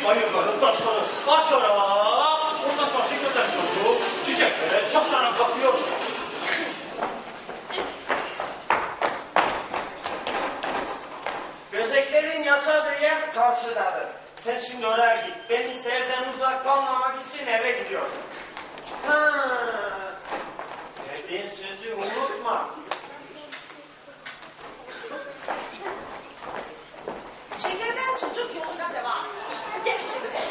bayırları, taşları aşarak ondan sonra şekerden çocuğu çiçeklere şaşarak bakıyor. Gözeklerin yaşadığı yer karşıdadır. Sen şimdi oraya git. Beni sevden uzak kalmamak için eve gidiyorum. Ha. Dediğin sözü unutma. Şekerden çocuk yoluna devam eder.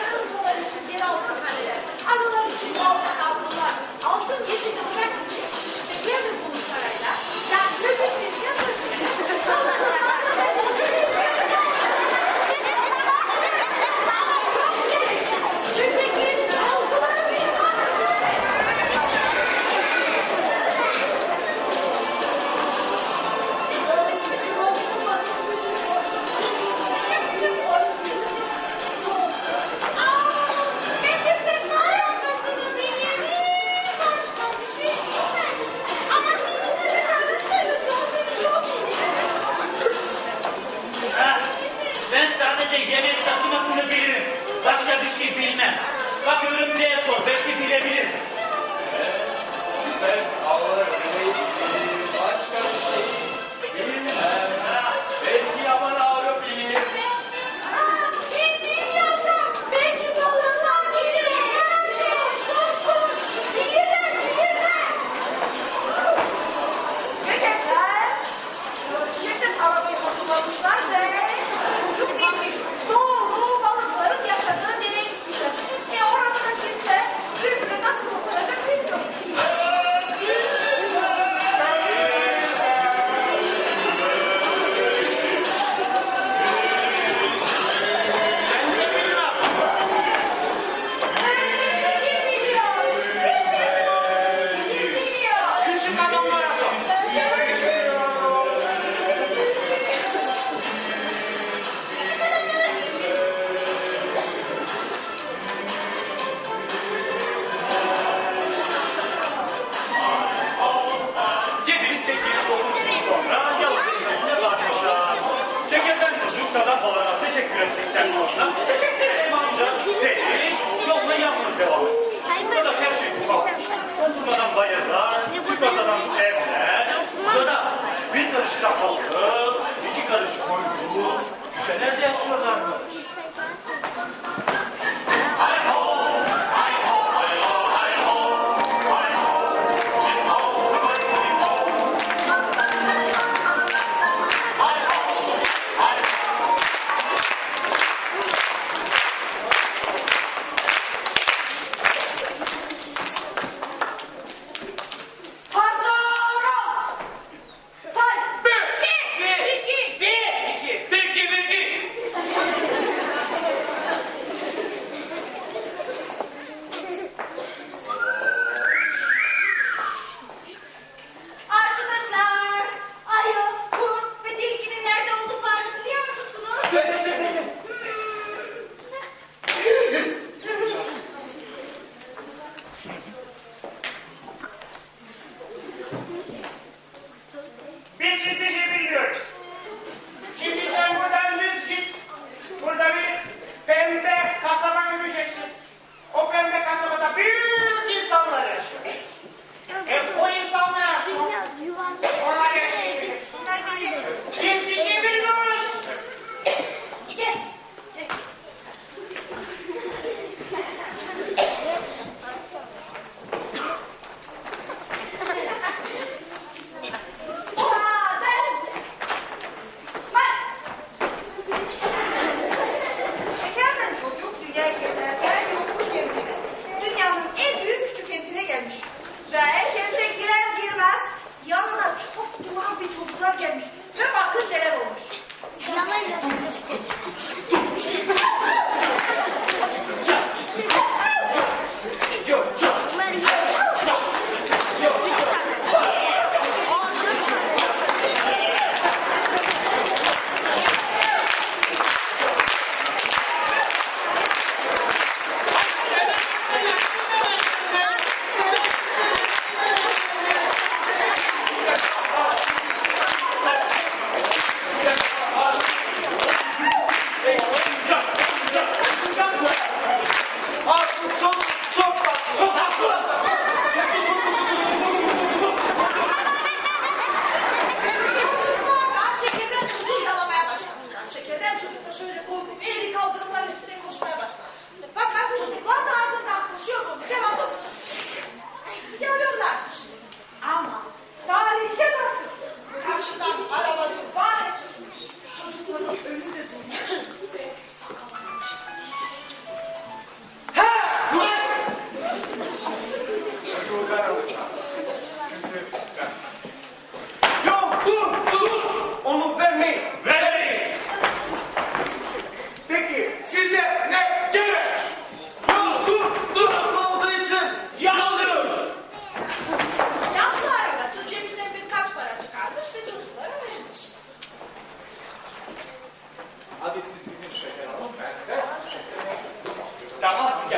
Karıncalar için geri altın haneler, arılar için bal sakatlılar, altın yeşil ısrak için şeker ve bunu saraylar, yani gözeklerin yaşasını çalarlar. Ben sadece yemek taşımasını bilirim. Başka bir şey bilmem. Bak örümceğe sor, belki bilebilir. Ben ağır başka bir şey bilmem. Belki yaman ağrı bilir. Arabayı hazırlamışlar ve çocuk bilmiş. Doğru balıkların yaşadığı dereye gitmişler. Orada da kimse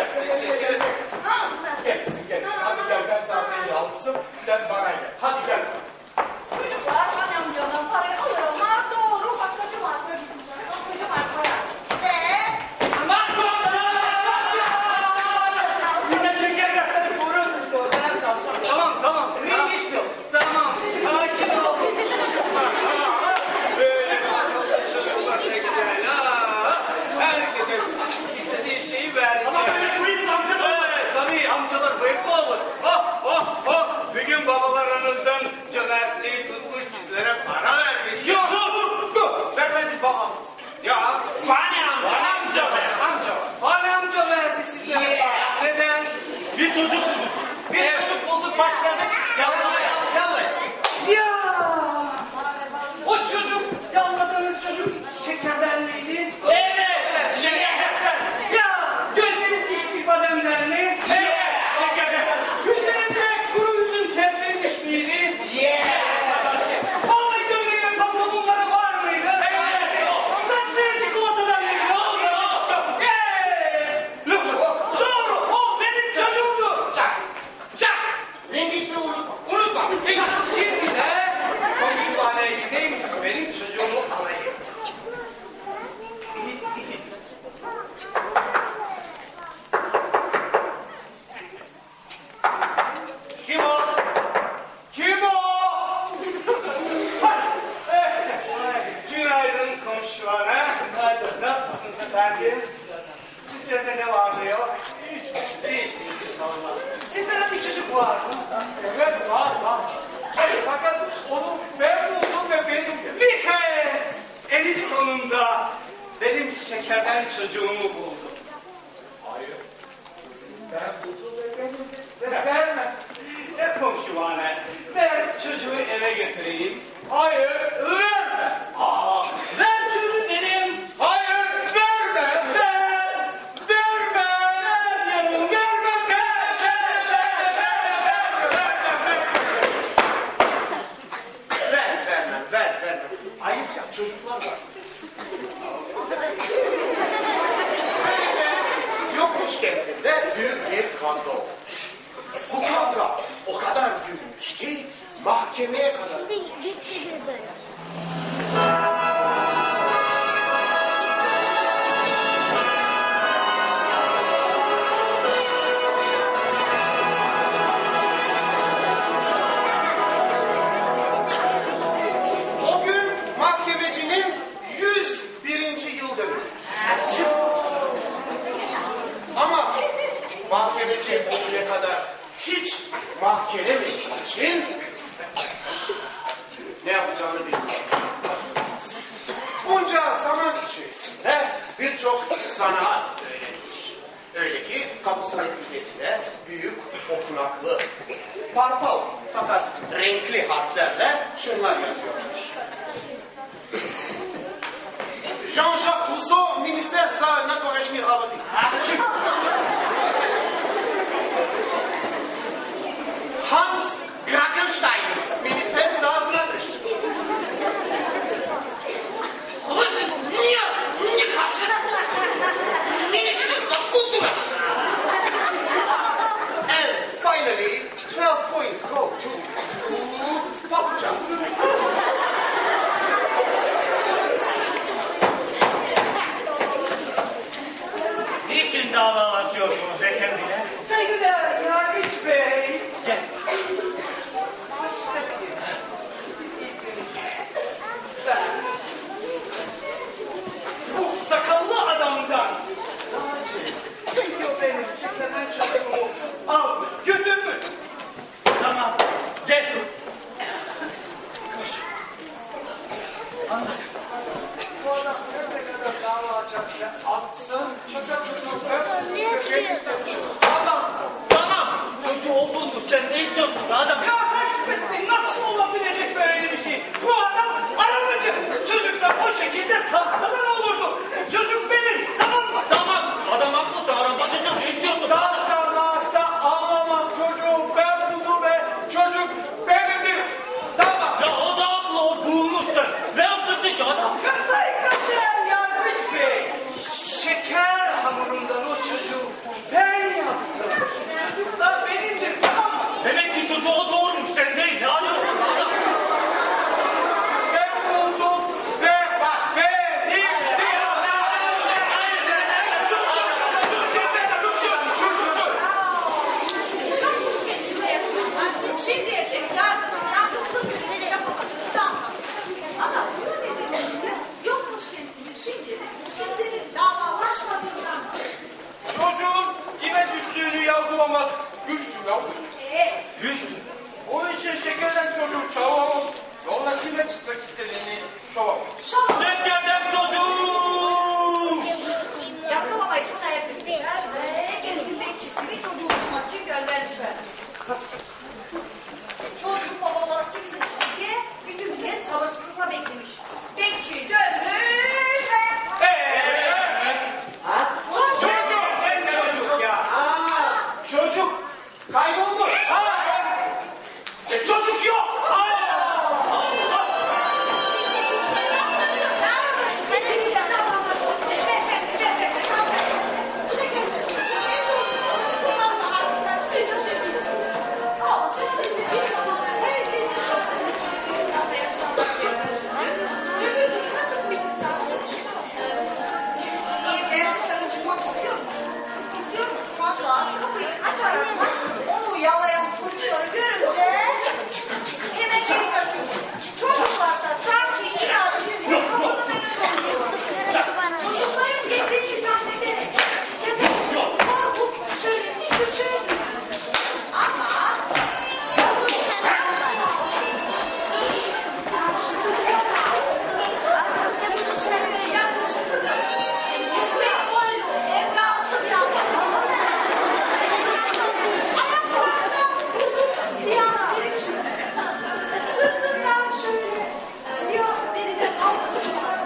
gelsin şekerim. Gelsin. Hadi gel ben zaten yalnızım. Sen bana gel. Hadi gel. Çocuklar annem canım parayı alır almaz doğru baskıcı marka gideceğiz. Baskıcı markaya. Tamam. Tamam. Sakin ol. Böyle çocuklar ne güzel ha. Herkese istediği şeyi verdi. Ama böyle bıyıklı amcalar. Evet, tabii amcalar bıyıklı olur. Bir gün babalarınızın cömertliği tutmuş sizlere para vermiş. Yok. Dur. Vermedi babamız. Ya Fani amca. Fani amca verdi sizlere Yeah. para. Neden? Bir çocuk bulduk. Bir çocuk bulduk başladık. Yalvarmaya. Ya o çocuk, yanladığınız çocuk şekerden miydi? Evet. Ya gözleri pişmiş bademlerini. Şekerden. Üzerinde kuru üzüm serpilmiş miydi? Vallahi gömleği ve pantolonları var mıydı? Evet. Saçları çikolatadan mıydı? Doğru, o benim çocuğumdu. Çak. Rengisini unutma. Unutma. Şimdi de komşuhaneye gideyim, benim çocuğumu alayım. Kim o? Kim o? Günaydın komşuhane. Nasılsınız efendim? Sizlerde ne var ne yok? Hiç değilsiniz inşallah. Sizlerde bir çocuk var mı? Evet var. Evet, fakat onu ben buldum ve benim. Nihayet en sonunda benim şekerden çocuğumu buldum. Hayır. Ben buldum ve benim. Verme. Ne komşuhane? Ver çocuğu eve götüreyim. Hayır, verme. Ver çocuğu dedim. Hayır, verme. Ver. Verme. Ver yanım, verme. Vermem. Ayıp ya, çocuklar var. Yokmuş kendinde büyük bir kadro olmuş. Bu kadro o kadar büyümüş ki mahkemeye kadar. O gün mahkemecinin 101. yıl dönümü. Ama mahkemeci o güne kadar hiç mahkememediği için ne yapacağını bilmiyor. Bunca zaman içerisinde birçok zanaat öğrenmiş. Öyle ki kapısının üzerinde büyük, okunaklı, partal fakat renkli harflerle şunlar yazıyormuş. Jean-Jacques Rousseau, minister za naturalni работы. Hans Krakenstein, minister za mladość. Minister za kulturę. And finally, 12 points go to Popcha. Niçin davalaşıyorsunuz efendiler? Saygıdeğer Yargıç Bey. Gel. Ben bu sakallı adamdan daha önce o benim şekerden çocuğumu almış, götürmüş. Tamam. Gel. Koş. Anlat. Bu adam nerede kadar dava açarsa atsın, çocuğu Tamam. Çocuğu oldundur. Sen ne istiyorsun adam? Ya Haşmettin, nasıl olabilir böyle bir şey? Bu adam arabacı. Çocuklar o şekilde tahtadan olurdu. Çocuk benim, tamam mı? Tamam. Adam haklısın. Arabacısın. Ne istiyorsun? Tahta ağlamam, çocuğu ben buldum ve çocuk benimdir. Tamam. Ya o da haklı. O bulmuştur. Ne yapmışsın ki adam? Saygıdeğer Yargıç Bey, şeker hamurundan o çocuğu ben yakalamak güçtür yavrum. Güçtür. O için şekerden çocuğu çağıralım. Yoluna kime gitmek istediğini şovamam. Şekerden çocuğum. Yakalamayız bu da yapıyorlar. Gelin bekçisi çocuğu tutmak için göndermişler. Çocuk babalar kimse diye bütün millet sabırsızlıkla beklemiş. Bekçi dönmüş ve... Ha? Çocuk ya. Aa, çocuk kaybolmuş. Çocuk yok. Kapıyı açar açmaz onu yalayan çocukları görünce hemen geri kaçıyor. Çocuklarsa sanki inatçı bir kapının önünde oluyor. Çocukların gittiği zannederek korkup şöyle bir şey ama yakışıklı yüksek boylu etraflı siyah bir çizgi. Sırtından şöyle siyah deriden altı var.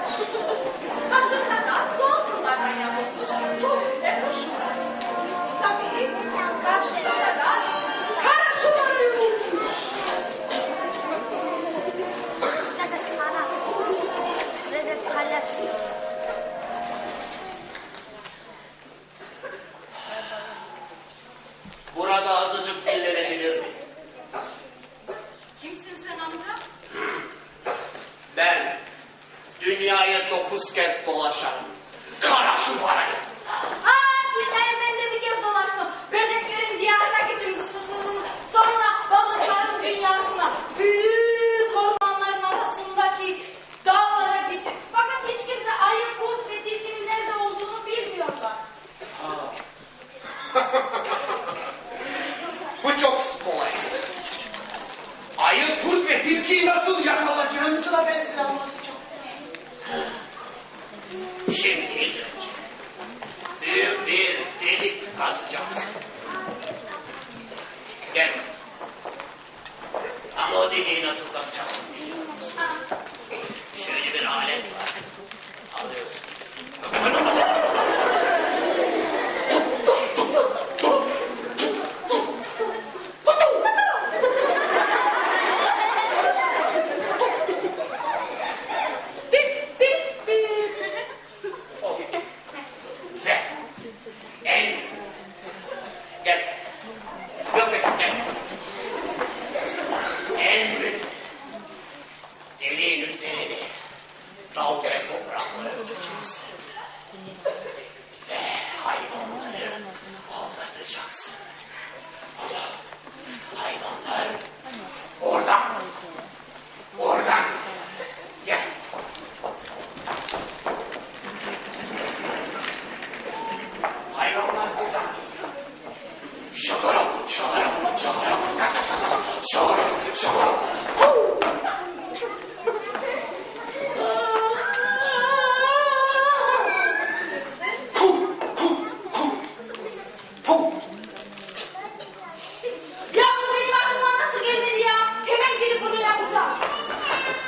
Başında da dolgunlardan yapılmış çok güzel kuşlar. Tabii karşısında da kara suları bulmuş. Burada azıcık dinlenebilir miyim? Kimsin sen amca? Ben dünyayı 9 kez dolaşan kara şumarayım. Dünyayı ben de bir kez dolaştım. Böceklerin diyarına gittim. Sonra balıkların dünyasına. Büyük ormanların arasındaki dağlara gittim. Fakat hiç kimse ayı, kurt ve tilkinin nerede olduğunu bilmiyorlar. Bu çok kolay. Ayı, kurt ve tilkiyi nasıl yakalayacağımızı da ben size anlatacağım. Şimdi ilk önce büyük bir delik kazacaksın. Gel. Ama o deliği nasıl kazacaksın biliyor musun?